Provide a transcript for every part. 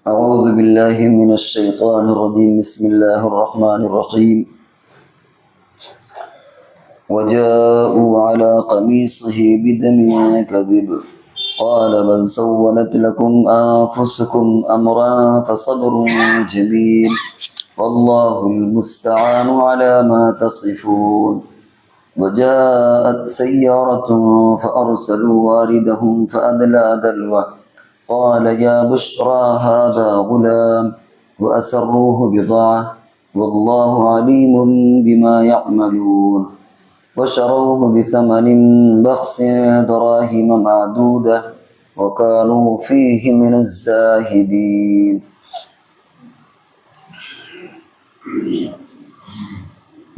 اعوذ باللہ من الشیطان الرجیم بسم اللہ الرحمن الرحیم وجاءوا على قميصه بدم كذب قال بل سولت لكم أنفسكم أمرا فصبر جميل والله المستعان على ما تصفون وجاءت سيارة فأرسلوا واردهم فأدلى دلوه قال يا بشرى هذا غلام وأسروه بضاعة والله عليم بما يعملون وشروه بثمن بخس دراهم معدودة وكانوا فيه من الزاهدين۔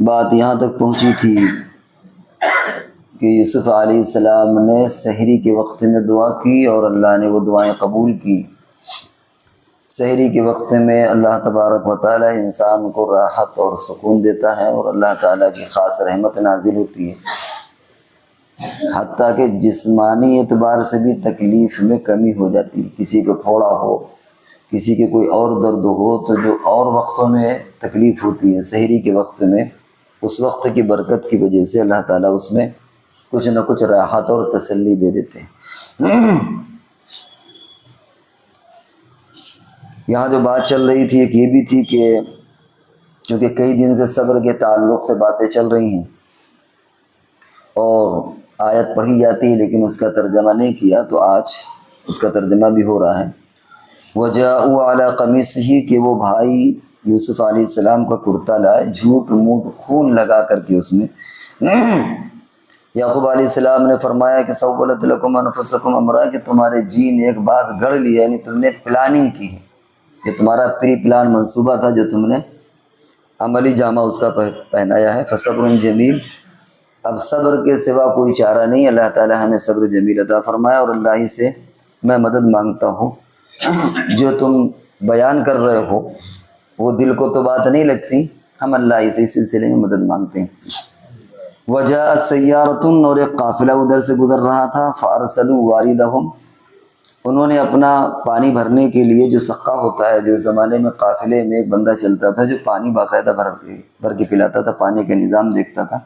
بات یہاں تک پہنچی تھی کہ یوسف علیہ السلام نے سحری کے وقت میں دعا کی اور اللہ نے وہ دعائیں قبول کی۔ سحری کے وقت میں اللہ تبارک و تعالی انسان کو راحت اور سکون دیتا ہے اور اللہ تعالیٰ کی خاص رحمت نازل ہوتی ہے، حتیٰ کہ جسمانی اعتبار سے بھی تکلیف میں کمی ہو جاتی ہے۔ کسی کو پھوڑا ہو، کسی کے کوئی اور درد ہو تو جو اور وقتوں میں تکلیف ہوتی ہے، سحری کے وقت میں اس وقت کی برکت کی وجہ سے اللہ تعالیٰ اس میں کچھ نہ کچھ راحت اور تسلی دے دیتے ہیں۔ یہاں جو بات چل رہی تھی ایک یہ بھی تھی کہ چونکہ کئی دن سے صبر کے تعلق سے باتیں چل رہی ہیں اور آیت پڑھی جاتی ہے لیکن اس کا ترجمہ نہیں کیا، تو آج اس کا ترجمہ بھی ہو رہا ہے۔ وجاءوا علی قمیصہ، کہ وہ بھائی یوسف علیہ السلام کا کرتا لائے، جھوٹ موٹ خون لگا کر کے اس میں۔ یعقوب علیہ السلام نے فرمایا کہ سولت لکم انفسکم امرا، کہ تمہارے جی نے ایک بات گڑھ لی، یعنی تم نے پلاننگ کی ہے، یہ تمہارا پری پلان منصوبہ تھا جو تم نے عملی جامہ اس کا پہنایا ہے۔ فصبر جمیل، اب صبر کے سوا کوئی چارہ نہیں، اللہ تعالی ہمیں صبر جمیل عطا فرمایا، اور اللہ ہی سے میں مدد مانگتا ہوں۔ جو تم بیان کر رہے ہو وہ دل کو تو بات نہیں لگتی، ہم اللہ ہی سے اس سلسلے میں مدد مانگتے ہیں۔ وجاءت سیارۃ، اور ایک قافلہ ادھر سے گزر رہا تھا، فارسلوا واردہم، انہوں نے اپنا پانی بھرنے کے لیے جو سقا ہوتا ہے، جو زمانے میں قافلے میں ایک بندہ چلتا تھا جو پانی باقاعدہ بھر کے پلاتا تھا، پانی کا نظام دیکھتا تھا،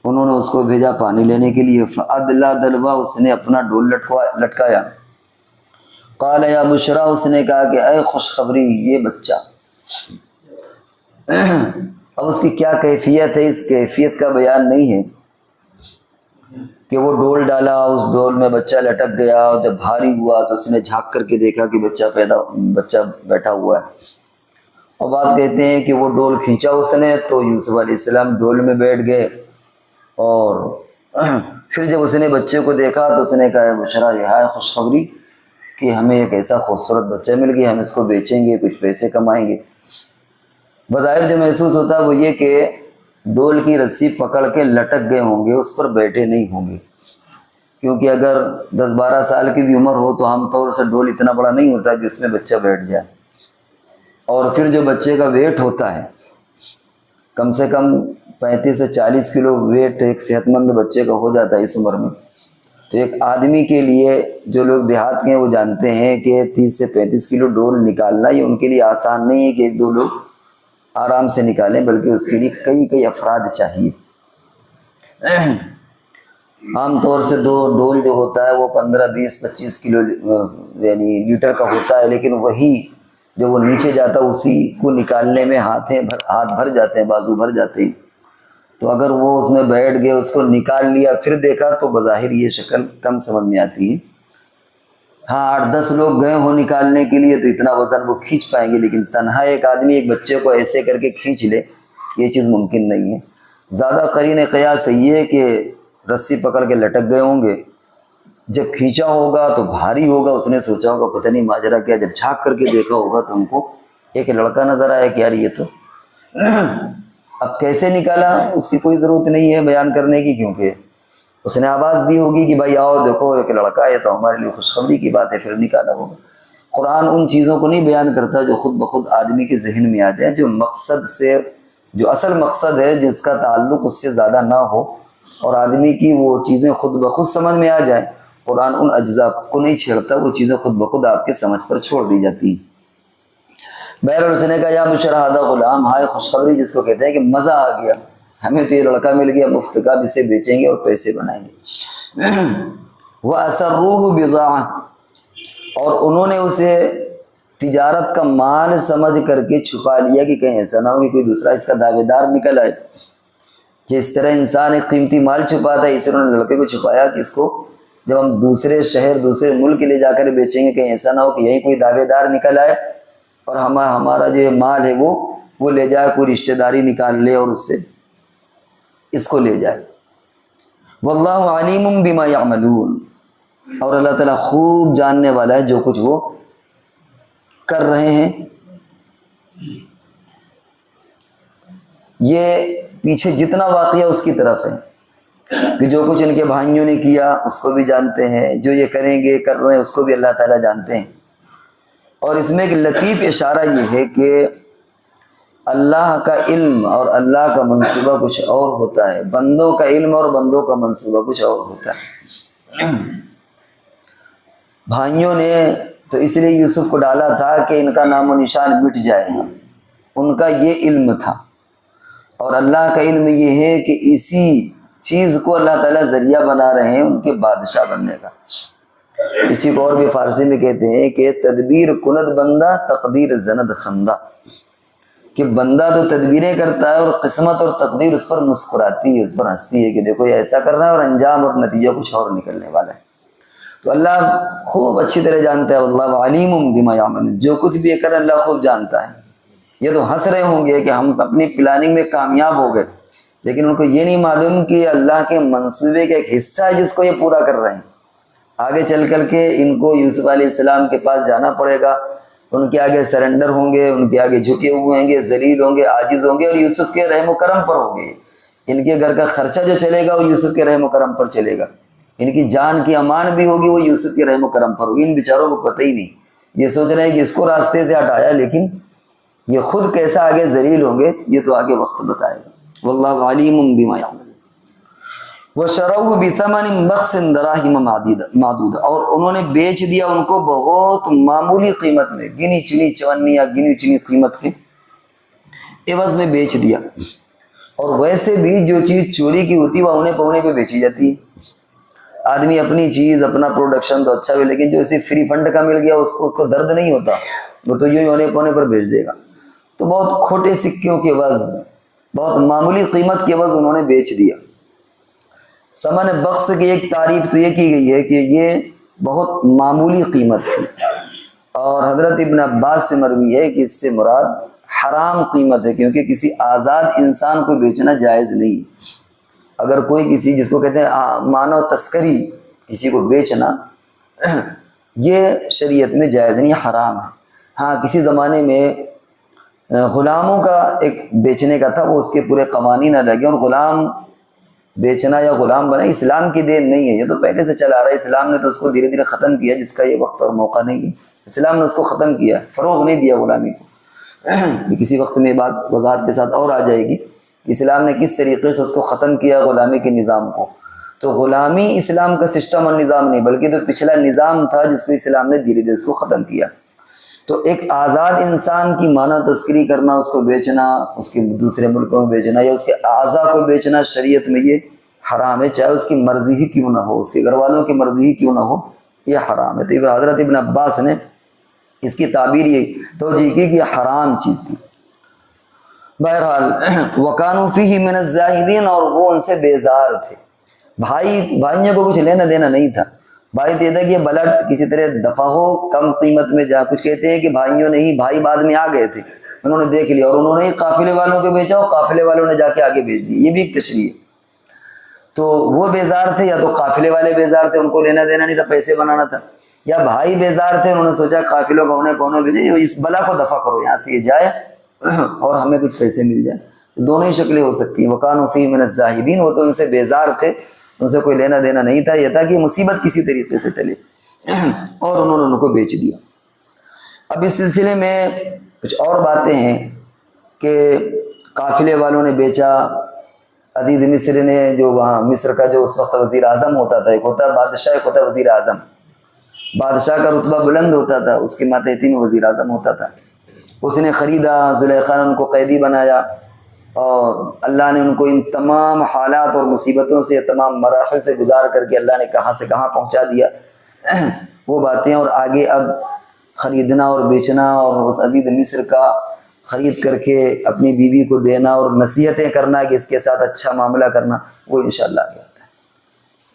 انہوں نے اس کو بھیجا پانی لینے کے لیے۔ فأدلى دلوا، اس نے اپنا ڈول لٹکایا۔ قال یا بشرا، اس نے کہا کہ اے خوشخبری، یہ بچہ۔ اب اس کی کیا کیفیت ہے، اس کیفیت کا بیان نہیں ہے کہ وہ ڈول ڈالا، اس ڈول میں بچہ لٹک گیا، اور جب بھاری ہوا تو اس نے جھانک کر کے دیکھا کہ بچہ بیٹھا ہوا ہے۔ اور بات کہتے ہیں کہ وہ ڈول کھینچا اس نے تو یوسف علیہ السلام ڈول میں بیٹھ گئے، اور پھر جب اس نے بچے کو دیکھا تو اس نے کہا بشرا، یہ ہے خوشخبری کہ ہمیں ایک ایسا خوبصورت بچہ مل گیا، ہم اس کو بیچیں گے، کچھ پیسے کمائیں گے۔ بظاہر جو محسوس ہوتا ہے وہ یہ کہ ڈول کی رسی پکڑ کے لٹک گئے ہوں گے، اس پر بیٹھے نہیں ہوں گے، کیونکہ اگر 10-12 سال کی بھی عمر ہو تو عام طور سے ڈول اتنا بڑا نہیں ہوتا کہ اس میں بچہ بیٹھ جائے، اور پھر جو بچے کا ویٹ ہوتا ہے کم سے کم 35 سے 40 کلو ویٹ ایک صحت مند بچے کا ہو جاتا ہے اس عمر میں۔ تو ایک آدمی کے لیے، جو لوگ دیہات کے ہیں وہ جانتے ہیں کہ 30 سے 35 کلو ڈول نکالنا یہ ان کے لیے آسان نہیں ہے کہ 1-2 لوگ آرام سے نکالیں، بلکہ اس کے لیے کئی افراد چاہیے۔ عام طور سے ڈول جو ہوتا ہے وہ 15, 20, 25 کلو یعنی لیٹر کا ہوتا ہے، لیکن وہی جو وہ نیچے جاتا ہے اسی کو نکالنے میں ہاتھ بھر جاتے ہیں، بازو بھر جاتے ہیں۔ تو اگر وہ اس میں بیٹھ گئے، اس کو نکال لیا، پھر دیکھا تو بظاہر یہ شکل کم سمجھ میں آتی ہے۔ ہاں 8-10 لوگ گئے ہوں نکالنے کے لیے تو اتنا وزن وہ کھینچ پائیں گے، لیکن تنہا ایک آدمی ایک بچے کو ایسے کر کے کھینچ لے، یہ چیز ممکن نہیں ہے۔ زیادہ قرین قیاس یہ ہے کہ رسی پکڑ کے لٹک گئے ہوں گے، جب کھینچا ہوگا تو بھاری ہوگا، اس نے سوچا ہوگا پتہ نہیں ماجرا کیا، جب جھانک کر کے دیکھا ہوگا تو ہم کو ایک لڑکا نظر آیا کہ یار یہ تو اب کیسے نکالا اس کی کوئی ضرورت نہیں ہے بیان کرنے کی، کیونکہ اس نے آواز دی ہوگی کہ بھائی آؤ دیکھو ایک لڑکا ہے، تو ہمارے لیے خوشخبری کی بات ہے، پھر نکالا ہوگا۔ قرآن ان چیزوں کو نہیں بیان کرتا جو خود بخود آدمی کے ذہن میں آ جائے، جو مقصد سے، جو اصل مقصد ہے جس کا تعلق اس سے زیادہ نہ ہو اور آدمی کی وہ چیزیں خود بخود سمجھ میں آ جائیں۔ قرآن ان اجزاء کو نہیں چھیڑتا، وہ چیزیں خود بخود آپ کے سمجھ پر چھوڑ دی جاتی ہیں۔ بہرحال اس نے کہا یا بشرا ہذا غلام، ہائے خوشخبری جس کو کہتے ہیں کہ مزہ آ گیا، ہمیں تو یہ لڑکا مل گیا مفت کا، اب اسے بیچیں گے اور پیسے بنائیں گے۔ وَأَسَرُّوهُ بِضَاعَةً، اور انہوں نے اسے تجارت کا مال سمجھ کر کے چھپا لیا کہ کہیں ایسا نہ ہو کہ کوئی دوسرا اس کا دعوے دار نکل آئے۔ جس طرح انسان ایک قیمتی مال چھپاتا ہے، اس طرح انہوں نے لڑکے کو چھپایا کہ اس کو جب ہم دوسرے شہر دوسرے ملک لے جا کر بیچیں گے کہیں ایسا نہ ہو کہ یہیں کوئی دعوے دار نکل آئے اور ہمارا جو مال ہے وہ لے جائے، کوئی رشتہ داری نکال لے اور اس سے اس کو لے جائے۔ واللہ علیم بما یعملون، اور اللہ تعالیٰ خوب جاننے والا ہے جو کچھ وہ کر رہے ہیں۔ یہ پیچھے جتنا واقعہ اس کی طرف ہے کہ جو کچھ ان کے بھائیوں نے کیا اس کو بھی جانتے ہیں، جو یہ کریں گے کر رہے ہیں اس کو بھی اللہ تعالیٰ جانتے ہیں۔ اور اس میں ایک لطیف اشارہ یہ ہے کہ اللہ کا علم اور اللہ کا منصوبہ کچھ اور ہوتا ہے، بندوں کا علم اور بندوں کا منصوبہ کچھ اور ہوتا ہے۔ بھائیوں نے تو اس لیے یوسف کو ڈالا تھا کہ ان کا نام و نشان مٹ جائے گا، ان کا یہ علم تھا، اور اللہ کا علم یہ ہے کہ اسی چیز کو اللہ تعالیٰ ذریعہ بنا رہے ہیں ان کے بادشاہ بننے کا۔ اسی کو اور بھی فارسی میں کہتے ہیں کہ تدبیر کند بندہ تقدیر زند خندہ، کہ بندہ تو تدبیریں کرتا ہے اور قسمت اور تقدیر اس پر مسکراتی ہے، اس پر ہنستی ہے کہ دیکھو یہ ایسا کر رہا ہے اور انجام اور نتیجہ کچھ اور نکلنے والا ہے۔ تو اللہ خوب اچھی طرح جانتا ہے، اللہ علیم بما یعملون، جو کچھ بھی یہ کریں اللہ خوب جانتا ہے۔ یہ تو ہنس رہے ہوں گے کہ ہم اپنی پلاننگ میں کامیاب ہو گئے، لیکن ان کو یہ نہیں معلوم کہ اللہ کے منصوبے کا ایک حصہ ہے جس کو یہ پورا کر رہے ہیں۔ آگے چل کر کے ان کو یوسف علیہ السلام کے پاس جانا پڑے گا، ان کے آگے سرنڈر ہوں گے، ان کے آگے جھکے ہوئے ہوں گے، ذلیل ہوں گے، عاجز ہوں گے، اور یوسف کے رحم و کرم پر ہوں گے۔ ان کے گھر کا خرچہ جو چلے گا وہ یوسف کے رحم و کرم پر چلے گا، ان کی جان کی امان بھی ہوگی وہ یوسف کے رحم و کرم پر ہوگی۔ ان بیچاروں کو پتہ ہی نہیں، یہ سوچ رہے ہیں کہ اس کو راستے سے ہٹایا، لیکن یہ خود کیسا آگے ذلیل ہوں گے یہ تو آگے وقت بتائے گا۔ واللہ علیم بما یعملون۔ وَشَرَوْهُ بِثَمَنٍ بَخْسٍ دَرَاهِمَ مَعْدُودَةٍ، اور انہوں نے بیچ دیا ان کو بہت معمولی قیمت میں، گنی چنی چونی یا گنی چنی قیمت کے عوض میں بیچ دیا۔ اور ویسے بھی جو چیز چوری کی ہوتی ہے وہ اونے پونے پہ بیچی جاتی ہے۔ آدمی اپنی چیز اپنا پروڈکشن تو اچھا بھی، لیکن جو اسے فری فنڈ کا مل گیا اس کو درد نہیں ہوتا، وہ تو یوں اونے پونے پر بیچ دے گا۔ تو بہت کھوٹے سکیوں کے عوض، بہت معمولی قیمت کے عوض انہوں نے بیچ دیا۔ ثمن بخس کی ایک تعریف تو یہ کی گئی ہے کہ یہ بہت معمولی قیمت تھی، اور حضرت ابن عباس سے مروی ہے کہ اس سے مراد حرام قیمت ہے، کیونکہ کسی آزاد انسان کو بیچنا جائز نہیں۔ اگر کوئی کسی جس کو کہتے ہیں مانو تسکری، کسی کو بیچنا، یہ شریعت میں جائز نہیں، حرام ہے۔ ہاں کسی زمانے میں غلاموں کا ایک بیچنے کا تھا، وہ اس کے پورے قوانین الگ ہیں، اور غلام بیچنا یا غلام بنا اسلام کی دین نہیں ہے، یہ تو پہلے سے چلا رہا ہے۔ اسلام نے تو اس کو دھیرے دھیرے ختم کیا، جس کا یہ وقت اور موقع نہیں ہے۔ اسلام نے اس کو ختم کیا، فروغ نہیں دیا غلامی کو۔ کسی وقت میں بات وضاحت کے ساتھ اور آ جائے گی، اسلام نے کس طریقے سے اس کو ختم کیا غلامی کے نظام کو۔ تو غلامی اسلام کا سسٹم اور نظام نہیں، بلکہ تو پچھلا نظام تھا جس کو اسلام نے دھیرے دھیرے اس کو ختم کیا۔ تو ایک آزاد انسان کی معنی تسکری کرنا، اس کو بیچنا، اس کے دوسرے ملکوں میں بیچنا یا اس کے اعضاء کو بیچنا، شریعت میں یہ حرام ہے، چاہے اس کی مرضی ہی کیوں نہ ہو، اس کے گھر والوں کی مرضی ہی کیوں نہ ہو، یہ حرام ہے۔ تو حضرت ابن عباس نے اس کی تعبیر یہ توجیہ کی کہ یہ حرام چیز تھی۔ بہرحال وَكَانُوا فِيهِ مِنَ الزَّاهِدِينَ، اور وہ ان سے بیزار تھے۔ بھائیوں کو کچھ لینا دینا نہیں تھا، بھائی تو یہ تھا کہ یہ بلٹ کسی طرح دفع ہو کم قیمت میں جا۔ کچھ کہتے ہیں کہ بھائیوں نے ہی، بھائی بعد میں آ گئے تھے، انہوں نے دیکھ لیا اور انہوں نے ہی قافلے والوں کو بیچا اور قافلے والوں نے جا کے آگے بیچ دی، یہ بھی ایک تشریح ہے۔ تو وہ بیزار تھے، یا تو قافلے والے بیزار تھے، ان کو لینا دینا نہیں تھا، پیسے بنانا تھا، یا بھائی بیزار تھے، انہوں نے سوچا قافلوں کو ہونے پونے بھیجے، اس بلا کو دفع کرو، یہاں سے یہ جائے اور ہمیں کچھ پیسے مل جائیں۔ تو دونوں ہی شکلیں ہو سکتی ہیں۔ وَكَانُوا فِيهِ مِنَ الزَّاهِدِينَ، وہ تو ان سے بیزار تھے، ان سے کوئی لینا دینا نہیں تھا، یہ تھا کہ مصیبت کسی طریقے سے ٹلے، اور انہوں نے ان کو بیچ دیا۔ اب اس سلسلے میں کچھ اور باتیں ہیں کہ قافلے والوں نے بیچا، عزیز مصر نے، جو وہاں مصر کا جو اس وقت وزیر اعظم ہوتا تھا، ایک ہوتا ہے بادشاہ، ایک ہوتا ہے وزیر اعظم۔ بادشاہ کا رتبہ بلند ہوتا تھا، اس کے ماتحتی میں وزیر اعظم ہوتا تھا۔ اس نے خریدا، زلیخا نے ان کو قیدی بنایا، اور اللہ نے ان کو ان تمام حالات اور مصیبتوں سے، تمام مراحل سے گزار کر کے اللہ نے کہاں سے کہاں پہنچا دیا۔ وہ باتیں، اور آگے اب خریدنا اور بیچنا اور اس عزیز مصر کا خرید کر کے اپنی بیوی کو دینا اور نصیحتیں کرنا کہ اس کے ساتھ اچھا معاملہ کرنا، وہ انشاءاللہ